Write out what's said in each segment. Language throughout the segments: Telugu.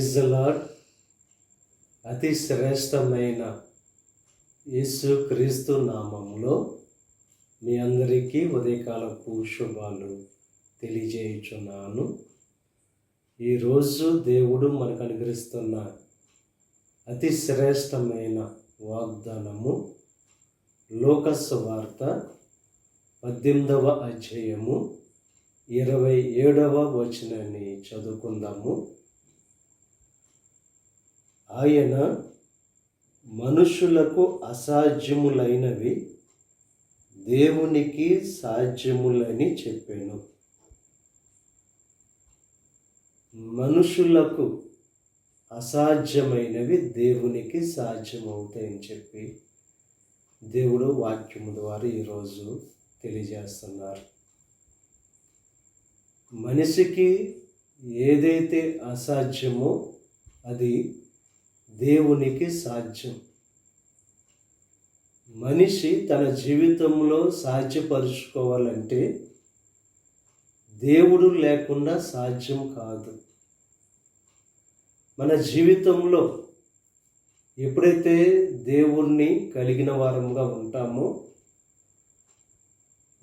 Praise the lord. అతి శ్రేష్టమైన యేసు క్రీస్తు నామములో మీ అందరికీ ఉదయకాలపు శుభాలు తెలియజేయుచున్నాను. ఈరోజు దేవుడు మనకు అనుగ్రహిస్తున్న అతి శ్రేష్టమైన వాగ్దానము లోక సువార్త 18వ అధ్యాయము 27వ వచనాన్ని చదువుకుందాము. ఆయన మనుషులకు అసాధ్యములైనవి దేవునికి సాధ్యములని చెప్పాను. మనుషులకు అసాధ్యమైనవి దేవునికి సాధ్యమవుతాయని చెప్పి దేవుడు వాక్యము ద్వారా ఈరోజు తెలియజేస్తున్నారు. మనిషికి ఏదైతే అసాధ్యమో అది దేవునికి సాధ్యం. మనిషి తన జీవితంలో సాధ్యపరుచుకోవాలంటే దేవుడు లేకుండా సాధ్యం కాదు. మన జీవితంలో ఎప్పుడైతే దేవుణ్ణి కలిగిన వారముగా ఉంటామో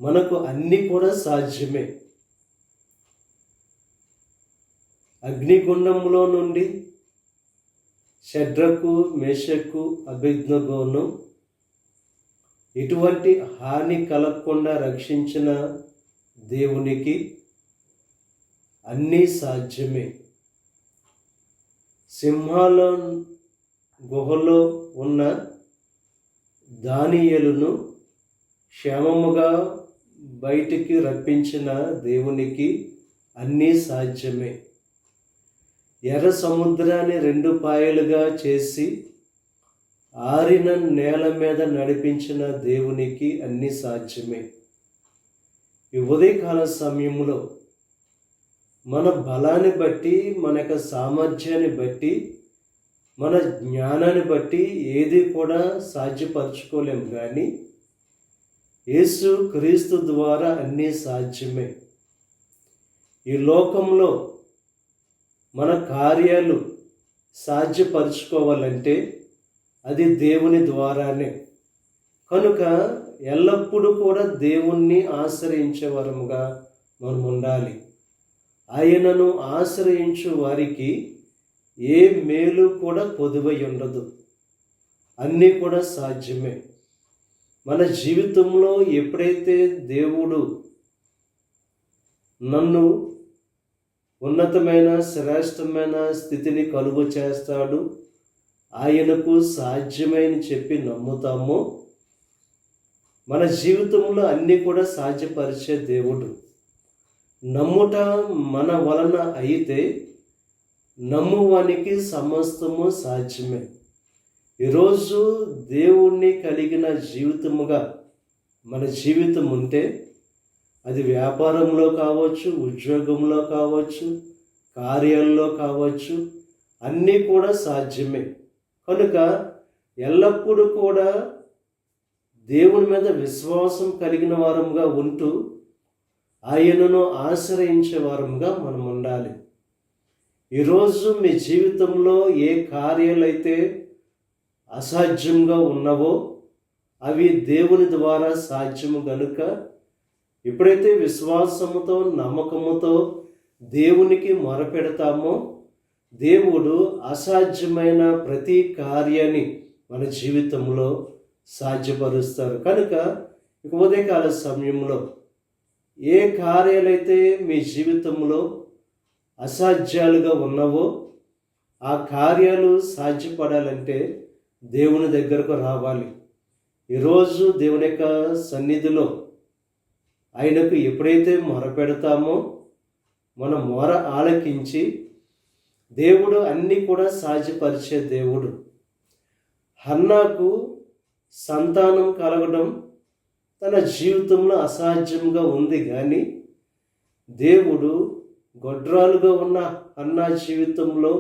మనకు అన్నీ కూడా సాధ్యమే. అగ్నిగుండంలో నుండి షడ్రకు, మేషకు, అబేద్నెగోను ఎటువంటి హాని కలగకుండా రక్షించిన దేవునికి అన్నీ సాధ్యమే. సింహాల గుహలో ఉన్న దానియేలును క్షేమముగా బయటికి రప్పించిన దేవునికి అన్నీ సాధ్యమే. ఎర్ర సముద్రాన్ని 2 పాయలుగా చేసి ఆరిన నేల మీద నడిపించిన దేవునికి అన్నీ సాధ్యమే. ఈ ఉదయకాల సమయంలో మన బలాన్ని బట్టి, మన యొక్క సామర్థ్యాన్ని బట్టి, మన జ్ఞానాన్ని బట్టి ఏది కూడా సాధ్యపరచుకోలేము. కానీ యేసు క్రీస్తు ద్వారా అన్నీ సాధ్యమే. ఈ లోకంలో మన కార్యాలు సాధ్యపరచుకోవాలంటే అది దేవుని ద్వారానే. కనుక ఎల్లప్పుడూ కూడా దేవుణ్ణి ఆశ్రయించే వరముగా మనం ఉండాలి. ఆయనను ఆశ్రయించు వారికి ఏ మేలు కూడా కొదువై ఉండదు. అన్నీ కూడా సాధ్యమే. మన జీవితంలో ఎప్పుడైతే దేవుడు నన్ను ఉన్నతమైన శ్రేష్టమైన స్థితిని కలుగు చేస్తాడు, ఆయనకు సాధ్యమని చెప్పి నమ్ముతామో మన జీవితంలో అన్నీ కూడా సాధ్యపరిచే దేవుడు. నమ్ముట మన వలన అయితే నమ్మువానికి సమస్తము సాధ్యమే. ఈరోజు దేవుణ్ణి కలిగిన జీవితముగా మన జీవితం ఉంటే అది వ్యాపారంలో కావచ్చు, ఉద్యోగంలో కావచ్చు, కార్యాల్లో కావచ్చు, అన్నీ కూడా సాధ్యమే. కనుక ఎల్లప్పుడూ కూడా దేవుని మీద విశ్వాసం కలిగిన వారంగా ఉంటూ ఆయనను ఆశ్రయించే వారంగా మనం ఉండాలి. ఈరోజు మీ జీవితంలో ఏ కార్యాలైతే అసాధ్యంగా ఉన్నవో అవి దేవుని ద్వారా సాధ్యము గనుక ఎప్పుడైతే విశ్వాసముతో, నమ్మకముతో దేవునికి మొరపెడతామో దేవుడు అసాధ్యమైన ప్రతి కార్యాన్ని మన జీవితంలో సాధ్యపరుస్తారు. కనుక ఉదయకాల సమయంలో ఏ కార్యాలైతే మీ జీవితంలో అసాధ్యాలుగా ఉన్నవో ఆ కార్యాలు సాధ్యపడాలంటే దేవుని దగ్గరకు రావాలి. ఈరోజు దేవుని యొక్క సన్నిధిలో ఆయనకు ఎప్పుడైతే మొరపెడతామో మన మొర ఆలకించి దేవుడు అన్నీ కూడా సాధ్యపరిచే దేవుడు. హన్నాకు సంతానం కలగడం తన జీవితంలో అసాధ్యంగా ఉంది, కానీ దేవుడు గొడ్రాలుగా ఉన్న హన్నా జీవితంలో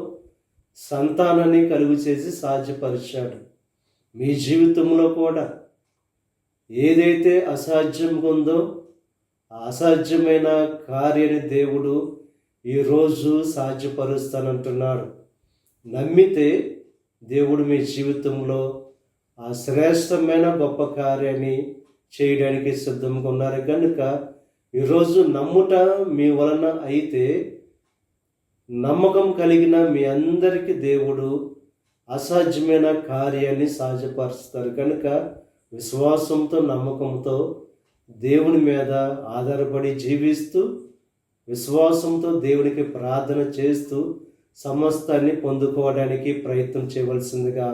సంతానాన్ని కలుగు చేసి సాధ్యపరిచాడు. మీ జీవితంలో కూడా ఏదైతే అసాధ్యంగా ఉందో అసాధ్యమైన కార్యాన్ని దేవుడు ఈరోజు సాధ్యపరుస్తానంటున్నాడు. నమ్మితే దేవుడు మీ జీవితంలో ఆ శ్రేష్టమైన గొప్ప కార్యాన్ని చేయడానికి సిద్ధంగా ఉన్నారు కనుక ఈరోజు నమ్ముట మీ వలన అయితే నమ్మకం కలిగిన మీ అందరికీ దేవుడు అసాధ్యమైన కార్యాన్ని సాధ్యపరుస్తారు కనుక విశ్వాసంతో నమ్మకంతో దేవుని మీద ఆధారపడి జీవిస్తూ విశ్వాసంతో దేవునికి ప్రార్థన చేస్తూ సమస్తాన్ని పొందుకోవడానికి ప్రయత్నం చేయవలసిందిగా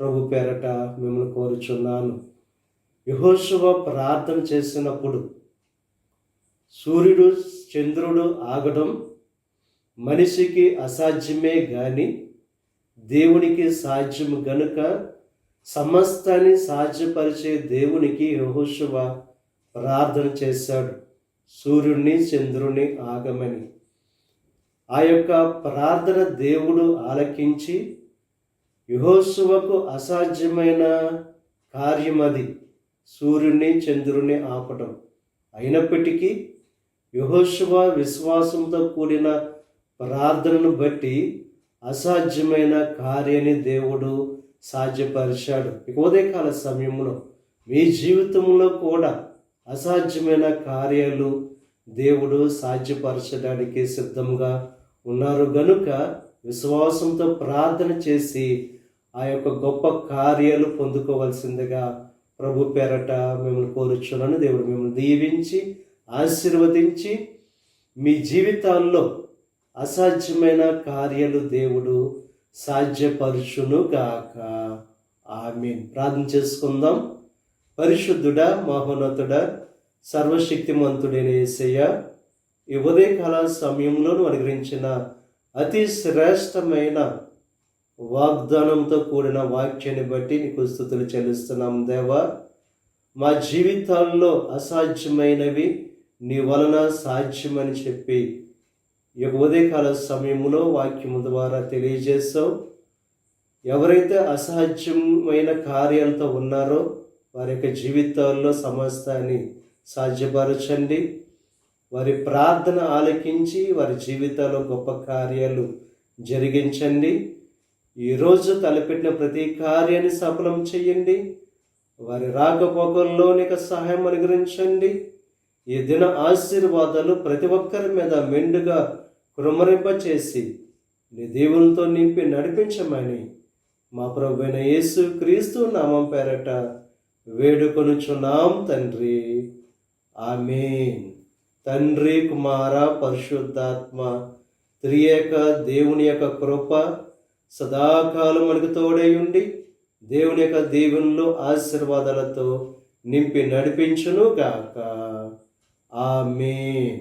ప్రభు పేరట మిమ్మల్ని కోరుచున్నాను. యెహోషువ ప్రార్థన చేసినప్పుడు సూర్యుడు చంద్రుడు ఆగడం మనిషికి అసాధ్యమే గాని దేవునికి సాధ్యము గనుక సమస్తాన్ని సాధ్యపరిచే దేవునికి యెహోషువ ప్రార్థన చేశాడు, సూర్యుడిని చంద్రుని ఆగమని. ఆ యొక్క ప్రార్థన దేవుడు ఆలకించి యెహోషువకు అసాధ్యమైన కార్యం అది సూర్యుని చంద్రుని ఆపటం. అయినప్పటికీ యెహోషువ విశ్వాసంతో కూడిన ప్రార్థనను బట్టి అసాధ్యమైన కార్యాన్ని దేవుడు సాధ్యపరిచాడు. ఇక ఉదయకాల సమయంలో మీ జీవితంలో కూడా అసాధ్యమైన కార్యాలు దేవుడు సాధ్యపరచడానికి సిద్ధంగా ఉన్నారు గనుక విశ్వాసంతో ప్రార్థన చేసి ఆ యొక్క గొప్ప కార్యాలు పొందుకోవాల్సిందిగా ప్రభు పేరట మిమ్మల్ని కోరుచున్నాను. దేవుడు మిమ్మల్ని దీవించి ఆశీర్వదించి మీ జీవితాల్లో అసాధ్యమైన కార్యాలు దేవుడు సాధ్యపరచునుగాక. ఆమేన్. ప్రార్థన చేసుకుందాం. పరిశుద్ధుడా, మహోన్నతుడా, సర్వశక్తిమంతుడైన యేసయ్య, ఈ ఉదయకాల సమయంలో అనుగ్రహించిన అతి శ్రేష్టమైన వాగ్దానంతో కూడిన వాక్యాన్ని బట్టి నీకు స్తుతులు చెల్లిస్తున్నాం దేవా. మా జీవితాల్లో అసాధ్యమైనవి నీ వలన సాధ్యమని చెప్పి ఈ ఉదయకాల సమయంలో వాక్యము ద్వారా తెలియజేస్తావు. ఎవరైతే అసాధ్యమైన కార్యాలతో ఉన్నారో వారి యొక్క జీవితాల్లో సమస్తాన్ని సాధ్యపరచండి. వారి ప్రార్థన ఆలకించి వారి జీవితాల్లో గొప్ప కార్యాలు జరిగించండి. ఈరోజు తలపెట్టిన ప్రతి కార్యాన్ని సఫలం చేయండి. వారి రాకపోకల్లో నీకు సహాయం అనుగ్రహించండి. ఈ దిన ఆశీర్వాదాలు ప్రతి ఒక్కరి మీద మెండుగా కృమరింపచేసి నీ దేవునితో నింపి నడిపించమని మా ప్రభువైన యేసు క్రీస్తు నామం పేరట వేడుకొనుచున్నాం తండ్రి. ఆమేన్. తండ్రి, కుమార, పరిశుద్ధాత్మ త్రియేక దేవుని యొక్క కృప సదాకాలం మనకు తోడై ఉండి దేవుని యొక్క దీవెనలు ఆశీర్వాదాలతో నింపి నడిపించును గాక. ఆమేన్.